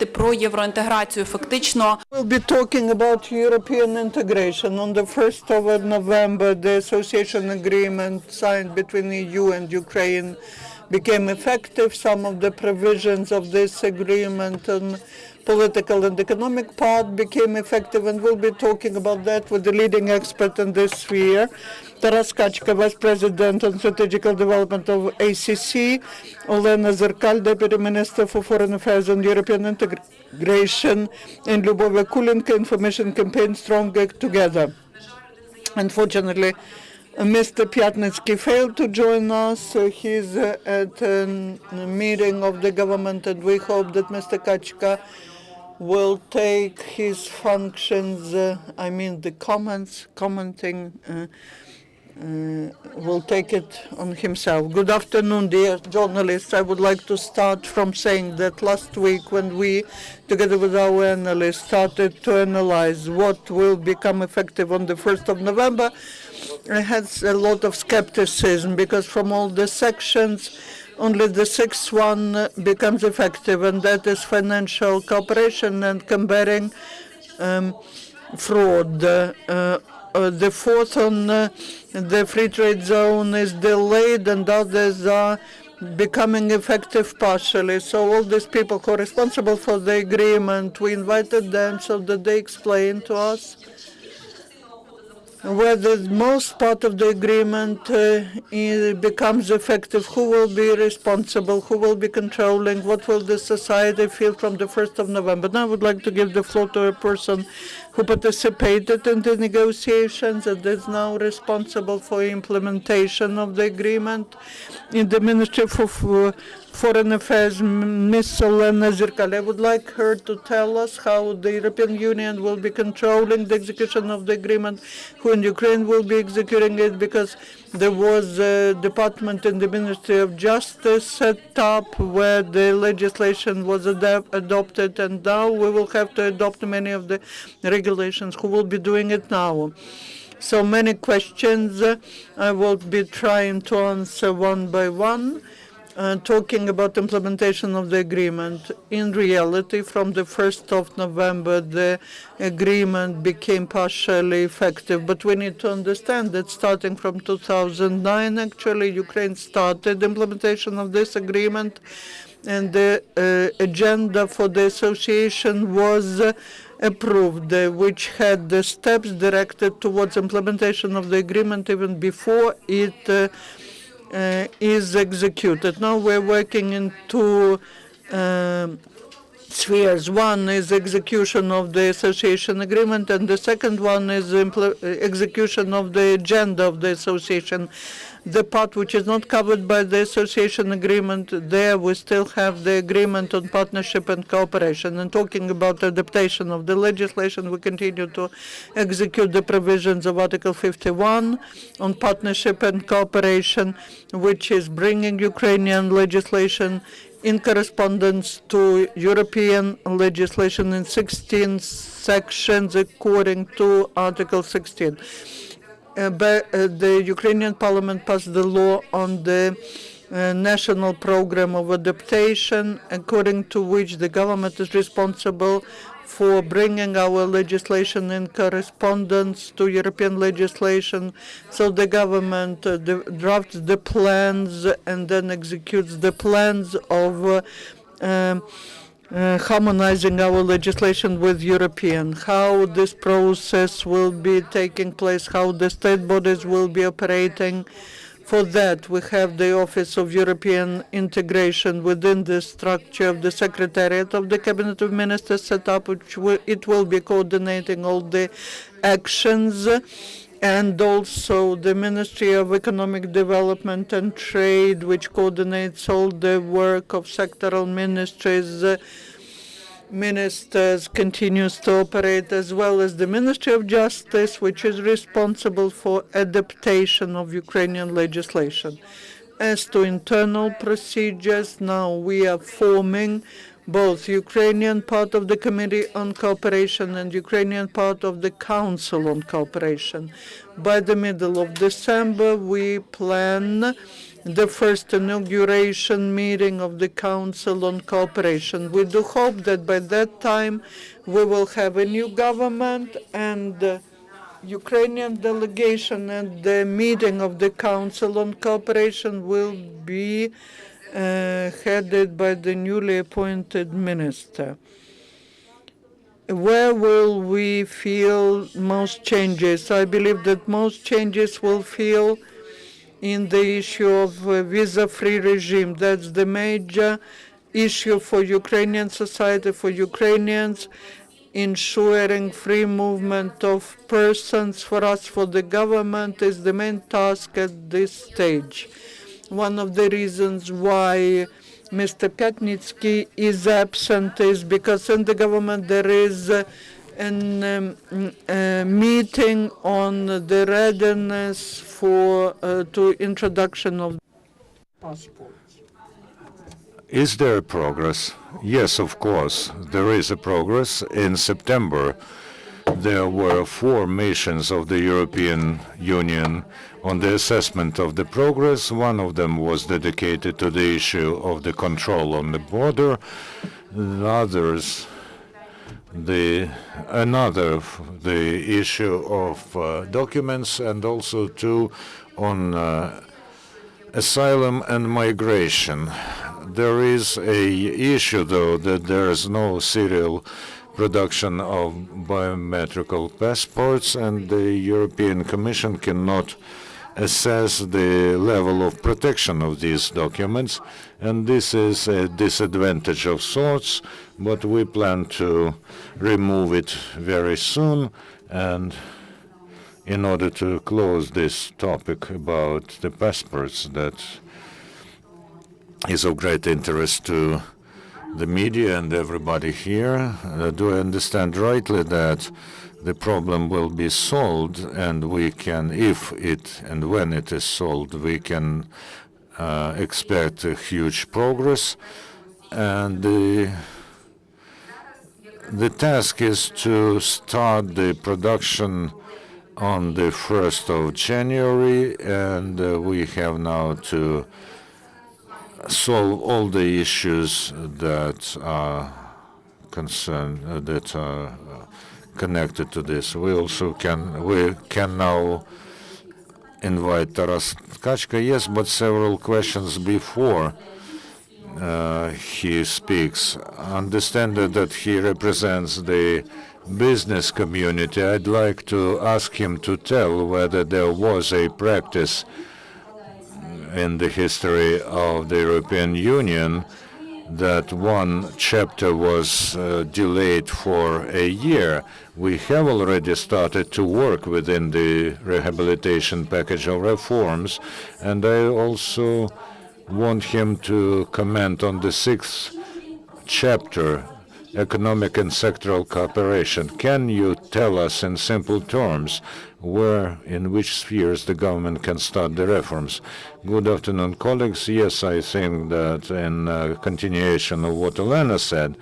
говорити про євроінтеграцію. Фактично, We'll be talking about European integration. On the 1st of November, the association agreement signed between the EU and Ukraine became effective. Some of the provisions of this agreement on political and economic part became effective, and we'll be talking about that with the leading expert in this sphere, Kachka, Vice President on Strategical Development of ACC, Olena Zerkal, Deputy Minister for Foreign Affairs and European Integration, and Liubov Akulenko, Information Campaign Stronger Together. Unfortunately, Mr. Pyatnitsky failed to join us. He's at a meeting of the government, and we hope that Mr. Kachka will take his functions, the commenting, will take it on himself. Good afternoon, dear journalists. I would like to start from saying that last week when we, together with our analysts, started to analyze what will become effective on the 1st of November, I had a lot of skepticism because from all the sections, only the sixth one becomes effective, and that is financial cooperation and combating fraud. The fourth on the free trade zone is delayed, and others are becoming effective partially. So all these people who are responsible for the agreement, we invited them so that they explain to us whether most part of the agreement becomes effective, who will be responsible, who will be controlling, what will the society feel from the 1st of November. Now I would like to give the floor to a person who participated in the negotiations and is now responsible for implementation of the agreement in the Ministry for Foreign Affairs, Ms. Olena Zerkal. I would like her to tell us how the European Union will be controlling the execution of the agreement, who in Ukraine will be executing it, because there was a department in the Ministry of Justice set up where the legislation was adopted, and now we will have to adopt many of the regulations. Who will be doing it now? So many questions. I will be trying to answer one by one. Talking about implementation of the agreement. In reality, from the 1st of November, the agreement became partially effective. But we need to understand that starting from 2009, actually, Ukraine started implementation of this agreement, and the agenda for the association was approved, which had the steps directed towards implementation of the agreement even before it is executed. Now we're working in two spheres. One is execution of the association agreement, and the second one is execution of the agenda of the association. The part which is not covered by the association agreement, there we still have the agreement on partnership and cooperation. And talking about adaptation of the legislation, we continue to execute the provisions of Article 51 on partnership and cooperation, which is bringing Ukrainian legislation in correspondence to European legislation in 16 sections according to Article 16. The Ukrainian parliament passed the law on the national program of adaptation, according to which the government is responsible for bringing our legislation in correspondence to European legislation. So the government drafts the plans and then executes the plans of harmonizing our legislation with European, how this process will be taking place, how the state bodies will be operating. For that, we have the Office of European Integration within the structure of the Secretariat of the Cabinet of Ministers set up, which it will be coordinating all the actions, and also the Ministry of Economic Development and Trade, which coordinates all the work of sectoral ministers, continues to operate, as well as the Ministry of Justice, which is responsible for adaptation of Ukrainian legislation. As to internal procedures, now we are forming both Ukrainian part of the Committee on Cooperation and Ukrainian part of the Council on Cooperation. By the middle of December, we plan the first inauguration meeting of the Council on Cooperation. We do hope that by that time we will have a new government, and the Ukrainian delegation at the meeting of the Council on Cooperation will be headed by the newly appointed minister. Where will we feel most changes? I believe that most changes will feel in the issue of visa-free regime. That's the major issue for Ukrainian society, for Ukrainians, ensuring free movement of persons. For us, for the government, is the main task at this stage. One of the reasons why Mr. Pyatnitsky is absent is because in the government there is a meeting on the readiness for to introduction of passports. Is there progress? Yes, of course, there is a progress. In September, there were 4 missions of the European Union on the assessment of the progress. One of them was dedicated to the issue of the control on the border. The others, the issue of documents, and also 2 on asylum and migration. There is a issue, though, that there is no serial production of biometrical passports, and the European Commission cannot assess the level of protection of these documents, and this is a disadvantage of sorts, but we plan to remove it very soon. And in order to close this topic about the passports that is of great interest to the media and everybody here, do I understand rightly that the problem will be solved, and we can, if it and when it is solved, we can expect a huge progress? And the task is to start the production on the 1st of January, and we have now to solve all the issues that are concerned, that are connected to this. We can now invite Taras Kachka. Yes, but several questions before he speaks. Understand that he represents the business community. I'd like to ask him to tell whether there was a practice in the history of the European Union that one chapter was delayed for a year. We have already started to work within the rehabilitation package of reforms, and I also want him to comment on the 6th chapter, economic and sectoral cooperation. Can you tell us in simple terms in which spheres the government can start the reforms? Good afternoon, colleagues. Yes, I think that in continuation of what Olena said,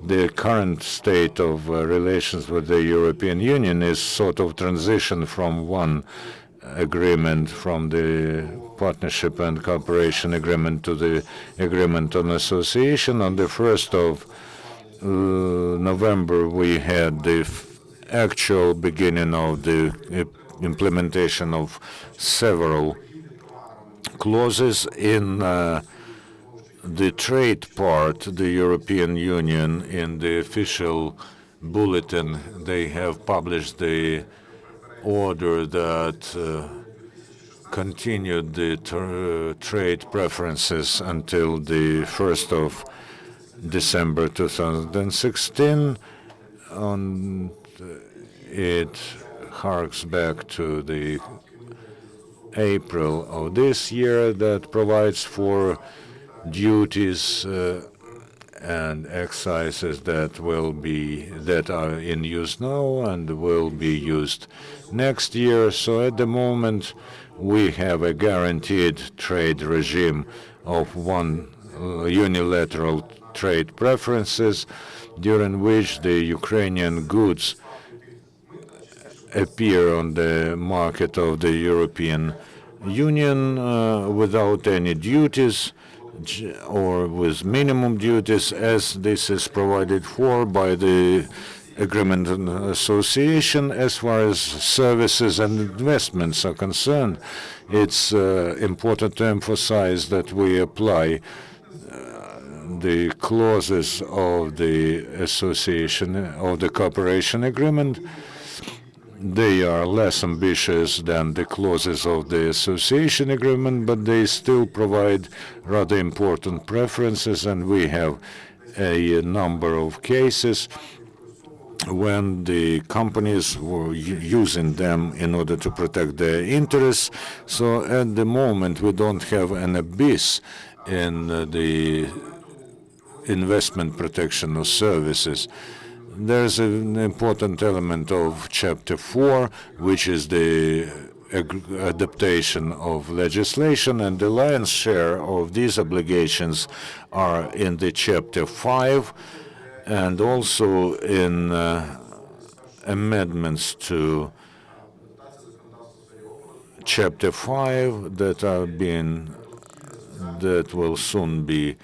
the current state of relations with the European Union is sort of transition from one agreement, from the partnership and cooperation agreement to the agreement on association. On the 1st of November, we had the actual beginning of the implementation of several clauses in the trade part. The European Union, in the official bulletin, they have published the order that continued the trade preferences until the 1st of December 2016. It harks back to the April of this year, that provides for duties and excises that are in use now and will be used next year. So at the moment we have a guaranteed trade regime of one unilateral trade preferences, during which the Ukrainian goods appear on the market of the European Union without any duties or with minimum duties, as this is provided for by the Agreement on Association. As far as services and investments are concerned, it's important to emphasize that we apply the clauses of the association, of the cooperation agreement. They are less ambitious than the clauses of the association agreement, but they still provide rather important preferences, and we have a number of cases when the companies were using them in order to protect their interests. So at the moment, we don't have an abyss in the investment protection of services. There's an important element of Chapter 4, which is the adaptation of legislation, and the lion's share of these obligations are in the Chapter 5, and also in amendments to Chapter 5 that will soon be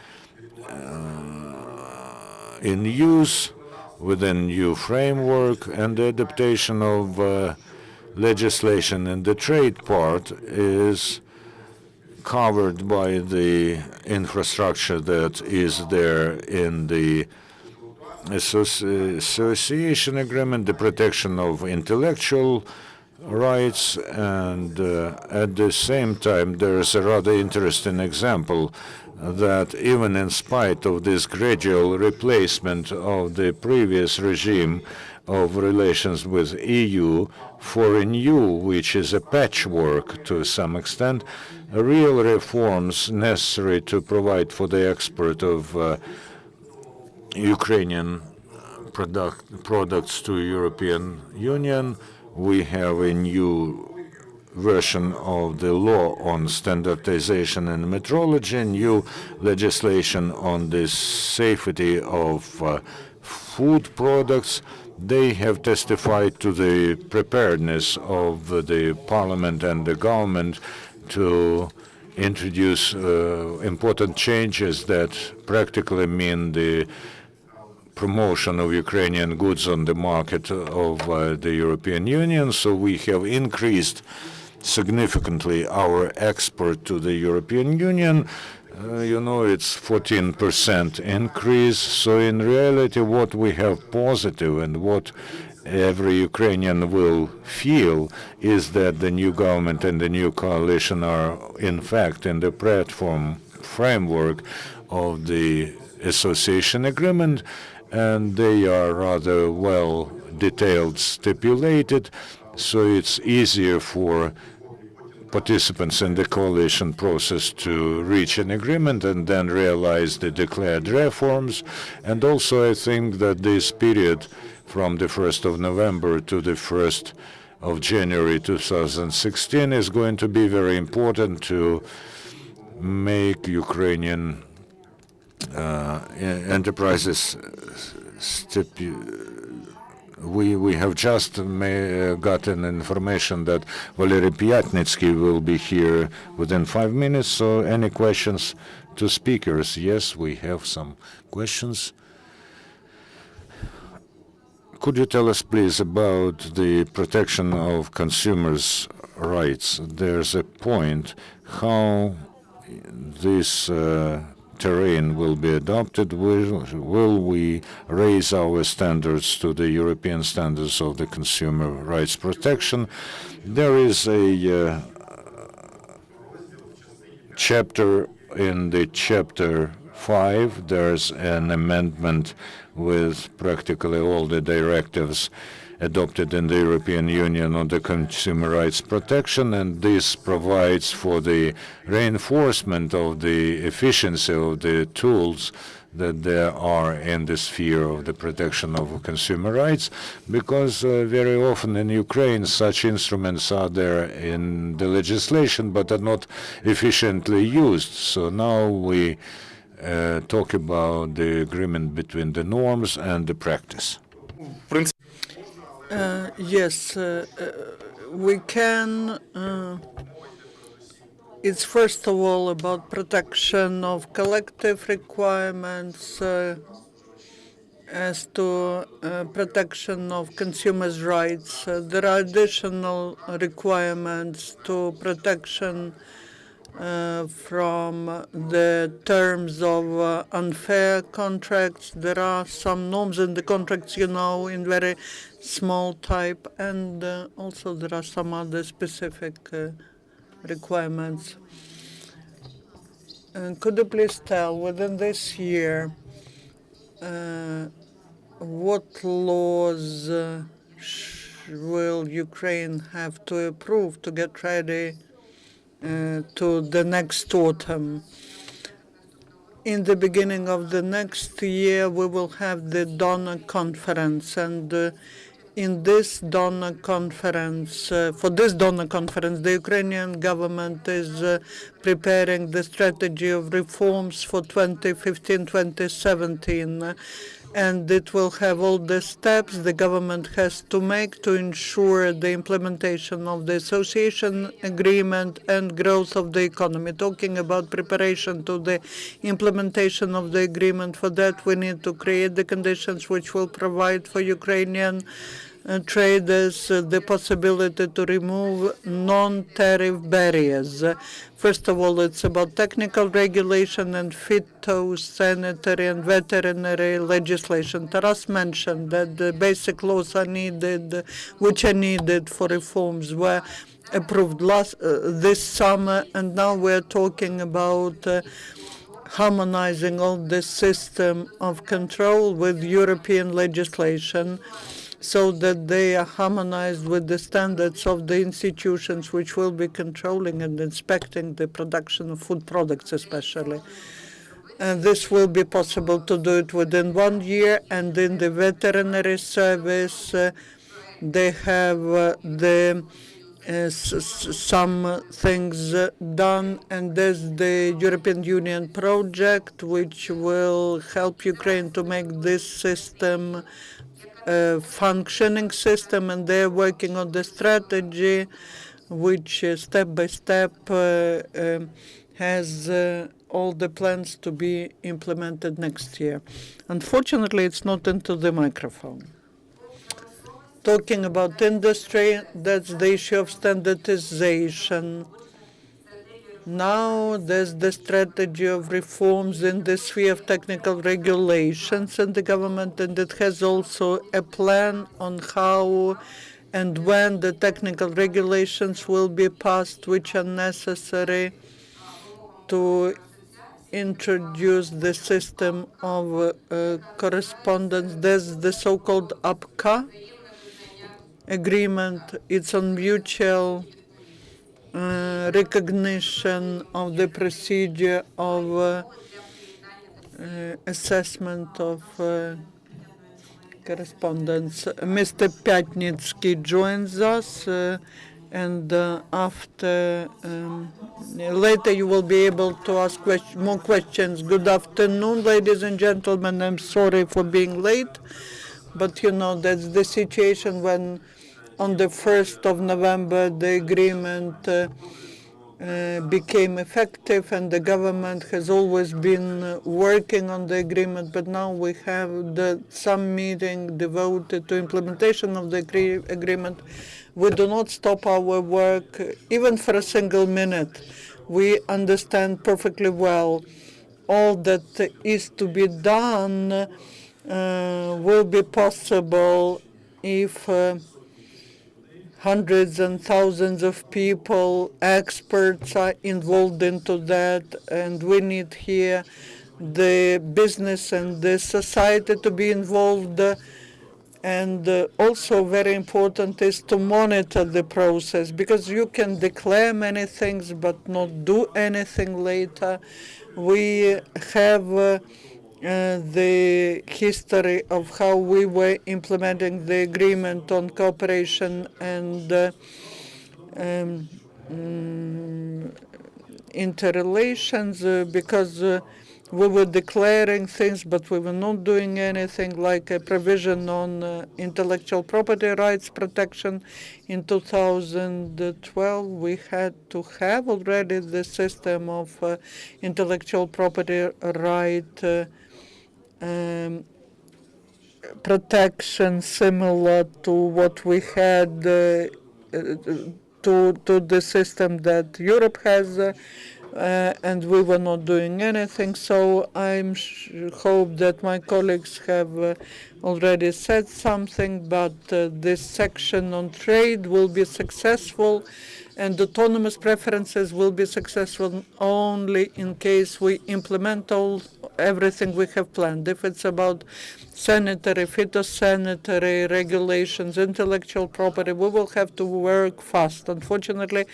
in use within new framework, and the adaptation of legislation in the trade part is covered by the infrastructure that is there in the association agreement, the protection of intellectual rights, and at the same time there is a rather interesting example that even in spite of this gradual replacement of the previous regime of relations with EU for a new, which is a patchwork to some extent, real reforms necessary to provide for the export of Ukrainian products to European Union. We have a new version of the law on standardization and metrology, new legislation on the safety of food products. They have testified to the preparedness of the parliament and the government to introduce important changes that practically mean the promotion of Ukrainian goods on the market of the European Union. So we have increased significantly our export to the European Union. It's 14% increase. So in reality, what we have positive and what every Ukrainian will feel is that the new government and the new coalition are, in fact, in the framework of the association agreement, and they are rather well detailed, stipulated, so it's easier for participants in the coalition process to reach an agreement and then realize the declared reforms. And also I think that this period from the 1st of November to the 1st of January 2016 is going to be very important to make Ukrainian enterprises We have just gotten information that Valery Pyatnitsky will be here within 5 minutes. So any questions to speakers? Yes, we have some questions. Could you tell us, please, about the protection of consumers' rights? There's a point how this terrain will be adopted. Will we raise our standards to the European standards of the consumer rights protection? There is a chapter in the Chapter 5. There's an amendment with practically all the directives adopted in the European Union on the consumer rights protection, and this provides for the reinforcement of the efficiency of the tools that there are in the sphere of the protection of consumer rights, because very often in Ukraine such instruments are there in the legislation but are not efficiently used. So now we talk about the agreement between the norms and the practice. Yes, we can It's first of all about protection of collective requirements as to protection of consumers' rights. There are additional requirements to protection from the terms of unfair contracts. There are some norms in the contracts, in very small type, and also there are some other specific requirements. Could you please tell, within this year, what laws will Ukraine have to approve to get ready to the next autumn? In the beginning of the next year, we will have the donor conference, and in this donor conference, for this donor conference, the Ukrainian government is preparing the strategy of reforms for 2015-2017, and it will have all the steps the government has to make to ensure the implementation of the association agreement and growth of the economy. Talking about preparation to the implementation of the agreement, for that we need to create the conditions which will provide for Ukrainian traders the possibility to remove non-tariff barriers. First of all, it's about technical regulation and phytosanitary and veterinary legislation. Taras mentioned that the basic laws are needed, which are needed for reforms, were approved this summer, and now we're talking about harmonizing all the system of control with European legislation, so that they are harmonized with the standards of the institutions which will be controlling and inspecting the production of food products especially. And this will be possible to do it within 1 year. And in the veterinary service, they have some things done, and there's the European Union project which will help Ukraine to make this system functioning system, and they're working on the strategy which step by step has all the plans to be implemented next year. Unfortunately, it's not into the microphone. Talking about industry, that's the issue of standardization. Now there's the strategy of reforms in the sphere of technical regulations in the government, and it has also a plan on how and when the technical regulations will be passed, which are necessary to introduce the system of correspondence. There's the so-called APCA agreement. It's on mutual recognition of the procedure of assessment of correspondence. Mr. Pyatnitsky joins us, and after later you will be able to ask more questions. Good afternoon, ladies and gentlemen. I'm sorry for being late, but that's the situation when on the 1st of November the agreement became effective, and the government has always been working on the agreement, but now we have some meeting devoted to implementation of the agreement. We do not stop our work even for a single minute. We understand perfectly well all that is to be done will be possible if hundreds and thousands of people, experts are involved into that, and we need here the business and the society to be involved. And also very important is to monitor the process, because you can declare many things but not do anything later. We have the history of how we were implementing the agreement on cooperation and interrelations, because We were declaring things, but we were not doing anything, like a provision on intellectual property rights protection. In 2012, we had to have already the system of intellectual property right protection similar to what we had to the system that Europe has, and we were not doing anything. So I hope that my colleagues have already said something, but this section on trade will be successful, and autonomous preferences will be successful only in case we implement everything we have planned. If it's about sanitary, phytosanitary regulations, intellectual property, we will have to work fast. Unfortunately,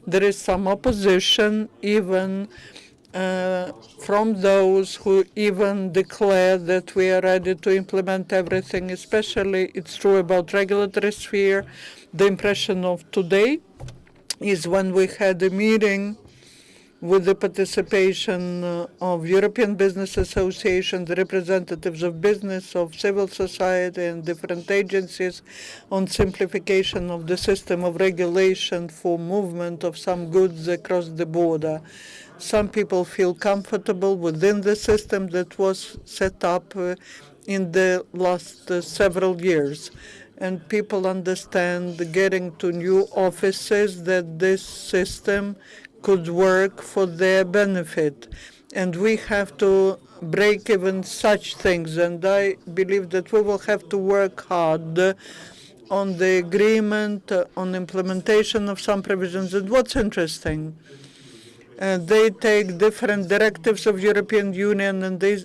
there is some opposition, even from those who even declare that we are ready to implement everything. Especially, it's true about regulatory sphere. The impression of today is when we had a meeting with the participation of European Business Association, the representatives of business, of civil society, and different agencies on simplification of the system of regulation for movement of some goods across the border. Some people feel comfortable within the system that was set up in the last several years. And people understand, getting to new offices, that this system could work for their benefit. And we have to break even such things. And I believe that we will have to work hard on the agreement, on implementation of some provisions. And what's interesting, they take different directives of European Union, and they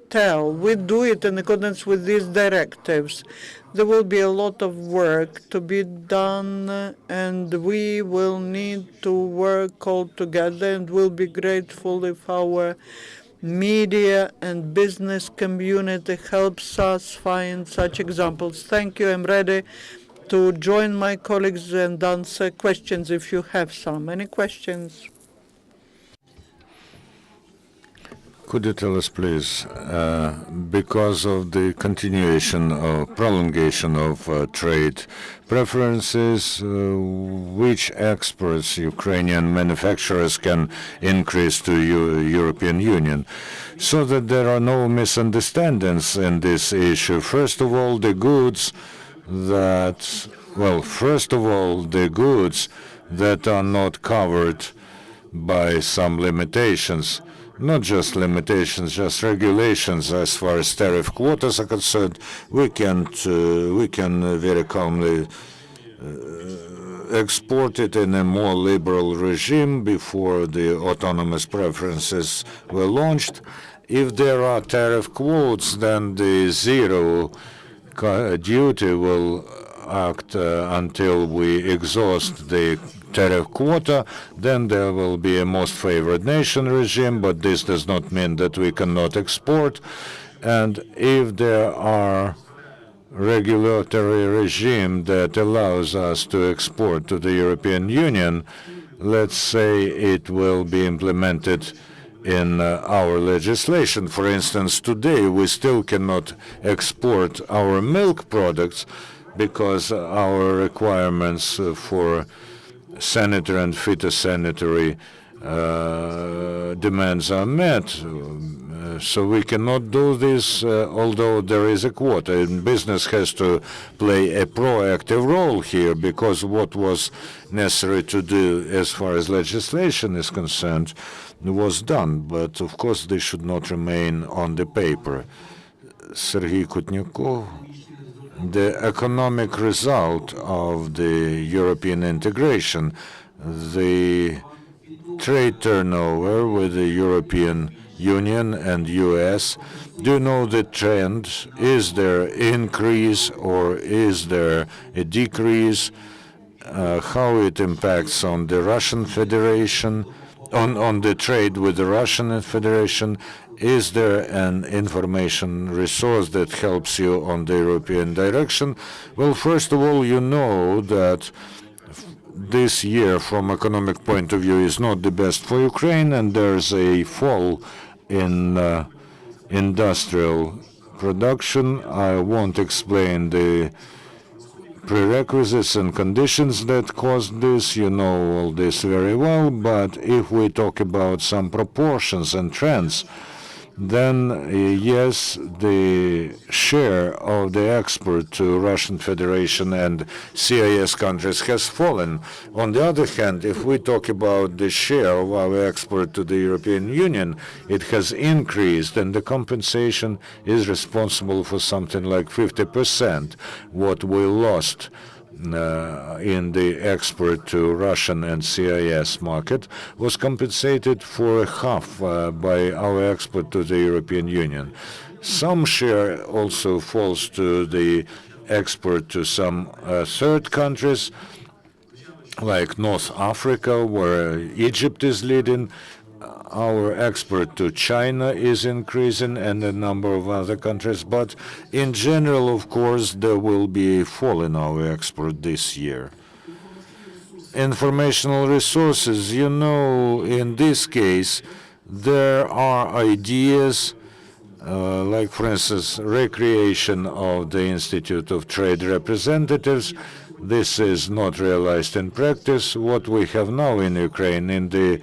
tell, we do it in accordance with these directives. There will be a lot of work to be done, and we will need to work all together, and we'll be grateful if our media and business community helps us find such examples. Thank you. I'm ready to join my colleagues and answer questions if you have some. Any questions? Could you tell us, please, because of the continuation or prolongation of trade preferences, which exports Ukrainian manufacturers can increase to European Union, so that there are no misunderstandings in this issue? First of all, the goods that, are not covered by some limitations. Not just limitations, just regulations as far as tariff quotas are concerned. We can very calmly export it in a more liberal regime before the autonomous preferences were launched. If there are tariff quotas, then the zero duty will act until we exhaust the tariff quota. Then there will be a most favored nation regime, but this does not mean that we cannot export. And if there are regulatory regime that allows us to export to the European Union, let's say it will be implemented in our legislation. For instance, today we still cannot export our milk products because our requirements for sanitary and phytosanitary demands are met. So we cannot do this, although there is a quota. And business has to play a proactive role here, because what was necessary to do as far as legislation is concerned was done. But of course, they should not remain on the paper. Sergei Kutnyukov. The economic result of the European integration, the trade turnover with the European Union and US, do you know the trend? Is there increase or is there a decrease? How it impacts on the Russian Federation, on the trade with the Russian Federation? Is there an information resource that helps you on the European direction? Well, first of all, you know that this year, from economic point of view, is not the best for Ukraine, and there's a fall in industrial production. I won't explain the prerequisites and conditions that caused this. You know all this very well. But if we talk about some proportions and trends, then yes, the share of the export to Russian Federation and CIS countries has fallen. On the other hand, if we talk about the share of our export to the European Union, it has increased, and the compensation is responsible for something like 50%, what we lost in the export to Russian and CIS market was compensated for half by our export to the European Union. Some share also falls to the export to some third countries, like North Africa, where Egypt is leading. Our export to China is increasing, and a number of other countries. But in general, of course, there will be a fall in our export this year. Informational resources, you know, in this case, there are ideas like, for instance, recreation of the Institute of Trade Representatives. This is not realized in practice. What we have now in Ukraine, in the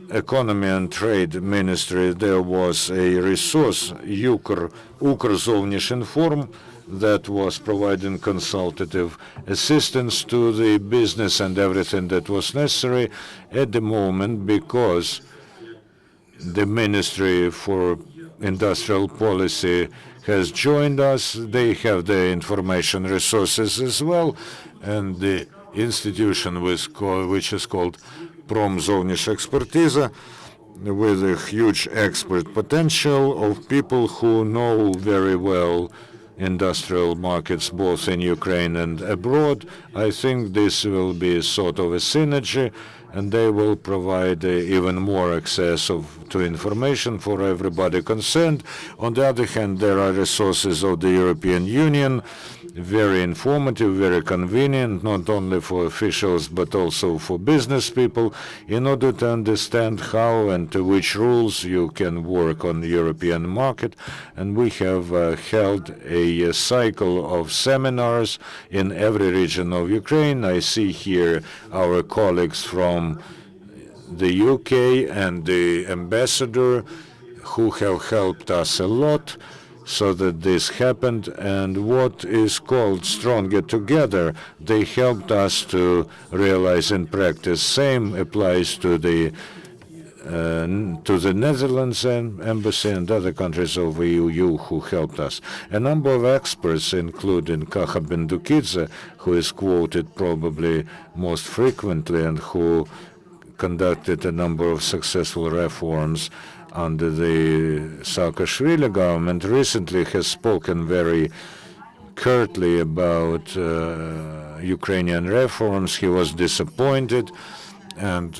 Economy and Trade Ministry, there was a resource, Ukrzovnishinform, that was providing consultative assistance to the business and everything that was necessary at the moment, because the Ministry for Industrial Policy has joined us. They have the information resources as well, and the institution which is called Promzovnish Expertise, with a huge expert potential of people who know very well industrial markets both in Ukraine and abroad. I think this will be a sort of a synergy, and they will provide even more access to information for everybody concerned. On the other hand, there are resources of the European Union, very informative, very convenient, not only for officials but also for business people, in order to understand how and to which rules you can work on the European market. And we have held a cycle of seminars in every region of Ukraine. I see here our colleagues from the UK and the ambassador, who have helped us a lot so that this happened. And what is called Stronger Together, they helped us to realize in practice. Same applies to the Netherlands embassy and other countries of the EU who helped us. A number of experts, including Kaha Bendukidze, who is quoted probably most frequently and who conducted a number of successful reforms under the Saakashvili government, recently has spoken very curtly about Ukrainian reforms. He was disappointed. And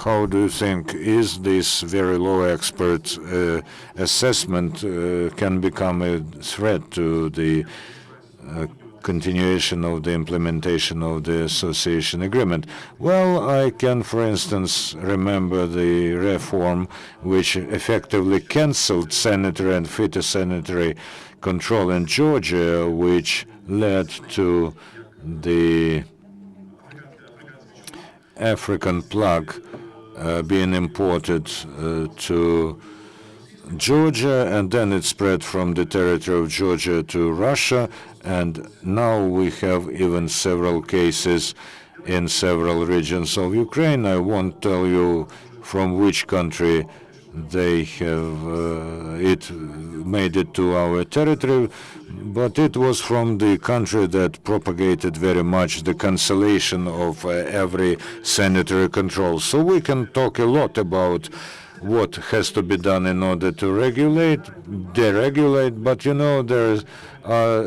how do you think is this very low expert assessment can become a threat to the continuation of the implementation of the association agreement? Well, I can, for instance, remember the reform which effectively canceled sanitary and phytosanitary control in Georgia, which led to the African plug being imported to Georgia, and then it spread from the territory of Georgia to Russia, and now we have even several cases in several regions of Ukraine. I won't tell you from which country they have made it to our territory, but it was from the country that propagated very much the cancellation of every sanitary control. So we can talk a lot about what has to be done in order to deregulate, but you know, there are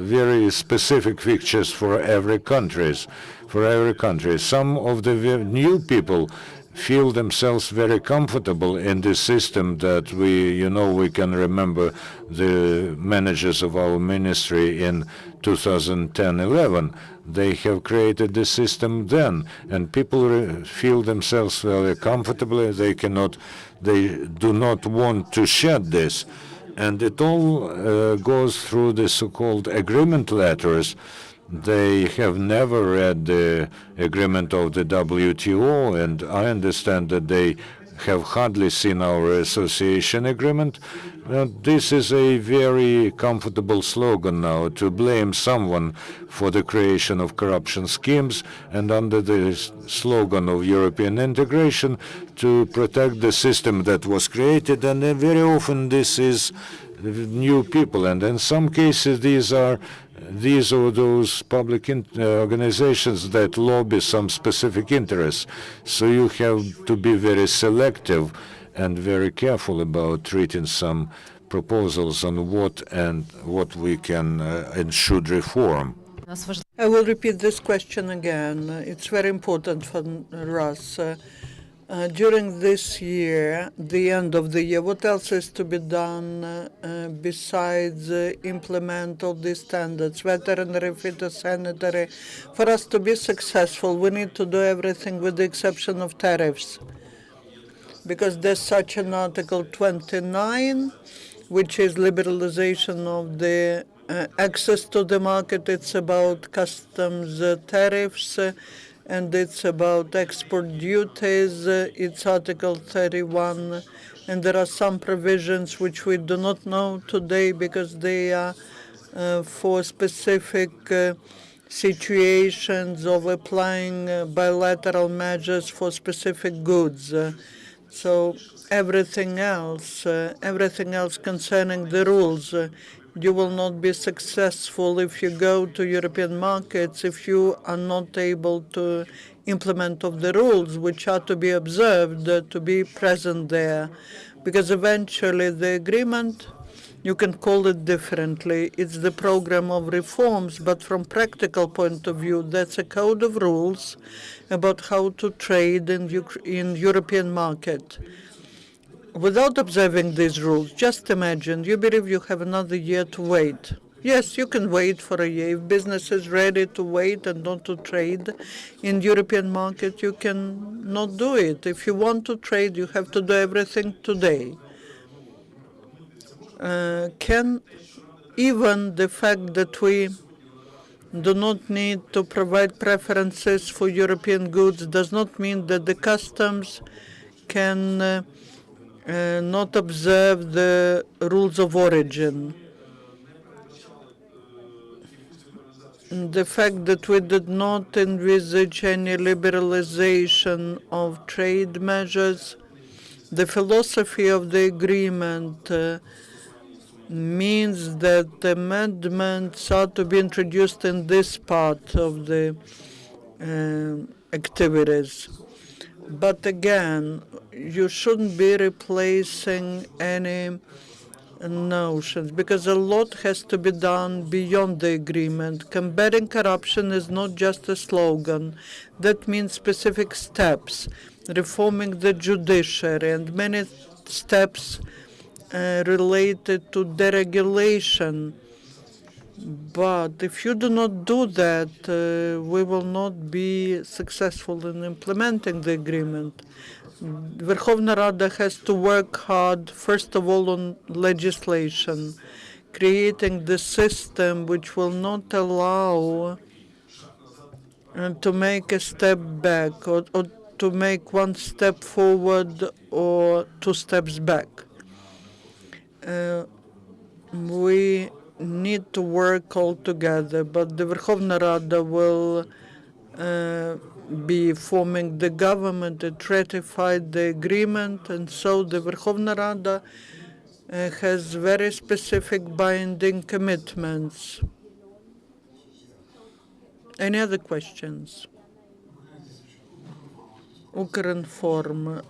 very specific features for every country. Some of the new people feel themselves very comfortable in this system that we can remember the managers of our ministry in 2010-11. They have created this system then, and people feel themselves very comfortable. They do not want to shed this. And it all goes through the so-called agreement letters. They have never read the agreement of the WTO, and I understand that they have hardly seen our association agreement. This is a very comfortable slogan now, to blame someone for the creation of corruption schemes, and under the slogan of European integration, to protect the system that was created. And very often this is new people, and in some cases these are those public organizations that lobby some specific interests. So you have to be very selective and very careful about treating some proposals on what we can and should reform. I will repeat this question again. It's very important for us. During this year, the end of the year, what else is to be done besides implement all these standards, veterinary, phytosanitary? For us to be successful, we need to do everything with the exception of tariffs, because there's such an Article 29, which is liberalization of the access to the market. It's about customs tariffs, and it's about export duties. It's Article 31, and there are some provisions which we do not know today because they are for specific situations of applying bilateral measures for specific goods. So everything else concerning the rules, you will not be successful if you go to European markets if you are not able to implement of the rules which are to be observed, to be present there. Because eventually the agreement, you can call it differently. It's the program of reforms, but from practical point of view, that's a code of rules about how to trade in European market. Without observing these rules, just imagine, you believe you have another year to wait. Yes, you can wait for a year. If business is ready to wait and not to trade in European market, you can not do it. If you want to trade, you have to do everything today. Can even the fact that we do not need to provide preferences for European goods does not mean that the customs can not observe the rules of origin. The fact that we did not envisage any liberalization of trade measures, the philosophy of the agreement means that the amendments are to be introduced in this part of the activities. But again, you shouldn't be replacing any notions, because a lot has to be done beyond the agreement. Combating corruption is not just a slogan. That means specific steps, reforming the judiciary, and many steps related to deregulation. But if you do not do that, we will not be successful in implementing the agreement. Verkhovna Rada has to work hard, first of all, on legislation, creating the system which will not allow to make a step back, or to make one step forward or two steps back. We need to work all together, but the Verkhovna Rada will be forming the government that ratified the agreement, and so the Verkhovna Rada has very specific binding commitments. Any other questions? Ukrinform,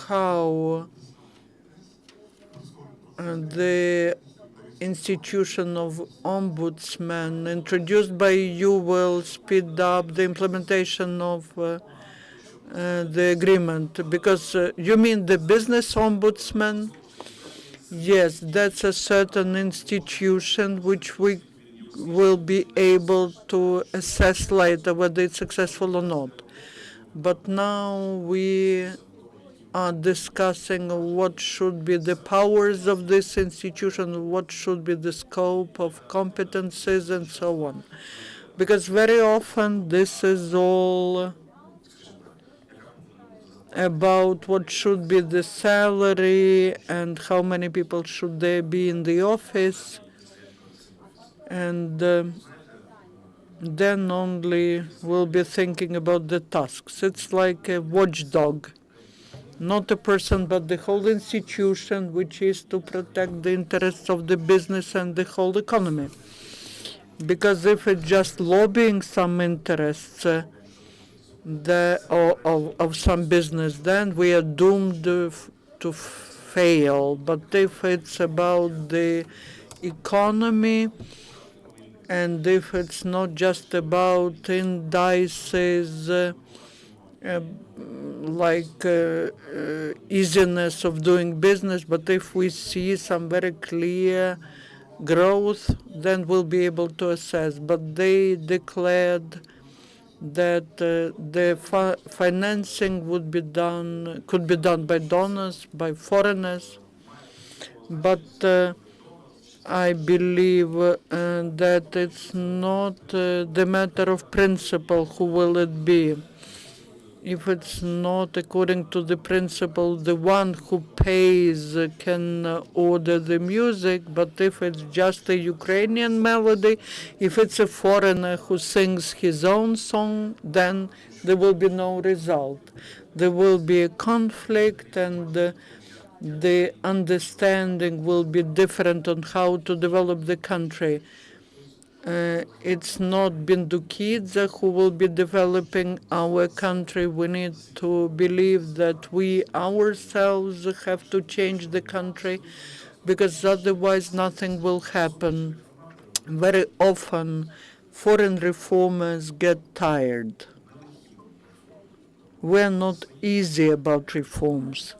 how the institution of ombudsman introduced by you will speed up the implementation of the agreement, because you mean the business ombudsman? Yes, that's a certain institution which we will be able to assess later whether it's successful or not. But now we are discussing what should be the powers of this institution, what should be the scope of competences, and so on. Because very often this is all about what should be the salary and how many people should there be in the office, and then only we'll be thinking about the tasks. It's like a watchdog, not a person but the whole institution, which is to protect the interests of the business and the whole economy. Because if it's just lobbying some interests of some business, then we are doomed to fail. But if it's about the economy, and if it's not just about indices like easiness of doing business, but if we see some very clear growth, then we'll be able to assess. But they declared that the financing could be done by donors, by foreigners, but I believe that it's not the matter of principle who will it be. If it's not according to the principle, the one who pays can order the music, but if it's just a Ukrainian melody, if it's a foreigner who sings his own song, then there will be no result. There will be a conflict, and the understanding will be different on how to develop the country. It's not Bindukidze who will be developing our country. We need to believe that we ourselves have to change the country, because otherwise nothing will happen. Very often, foreign reformers get tired. We're not easy about reforms.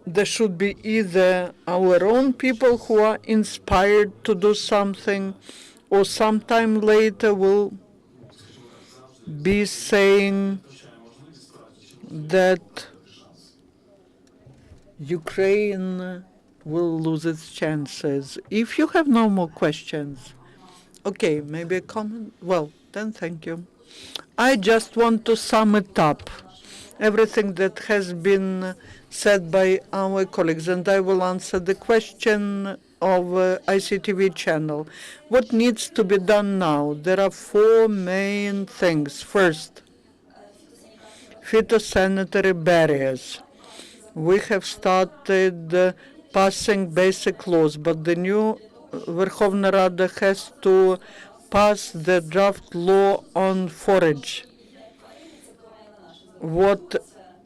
There should be either our own people who are inspired to do something, or sometime later will be saying that Ukraine will lose its chances. If you have no more questions, okay, maybe a comment? Well, then thank you. I just want to sum it up, everything that has been said by our colleagues, and I will answer the question of ICTV channel. What needs to be done now? There are four main things. First, phytosanitary barriers. We have started passing basic laws, but the new Verkhovna Rada has to pass the draft law on forage. What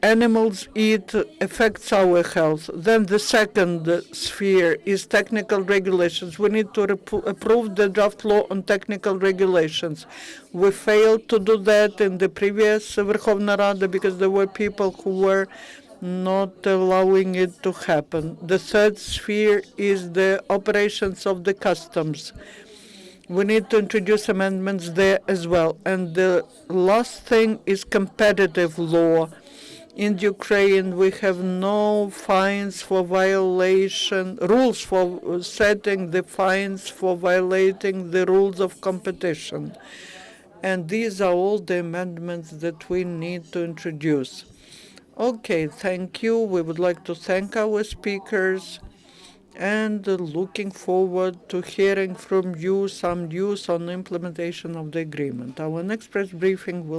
animals eat affects our health. Then the second sphere is technical regulations. We need to approve the draft law on technical regulations. We failed to do that in the previous Verkhovna Rada because there were people who were not allowing it to happen. The third sphere is the operations of the customs. We need to introduce amendments there as well. And the last thing is competitive law. In Ukraine, we have no fines for violation, rules for setting the fines for violating the rules of competition. And these are all the amendments that we need to introduce. Okay, thank you. We would like to thank our speakers, and looking forward to hearing from you some news on the implementation of the agreement. Our next press briefing will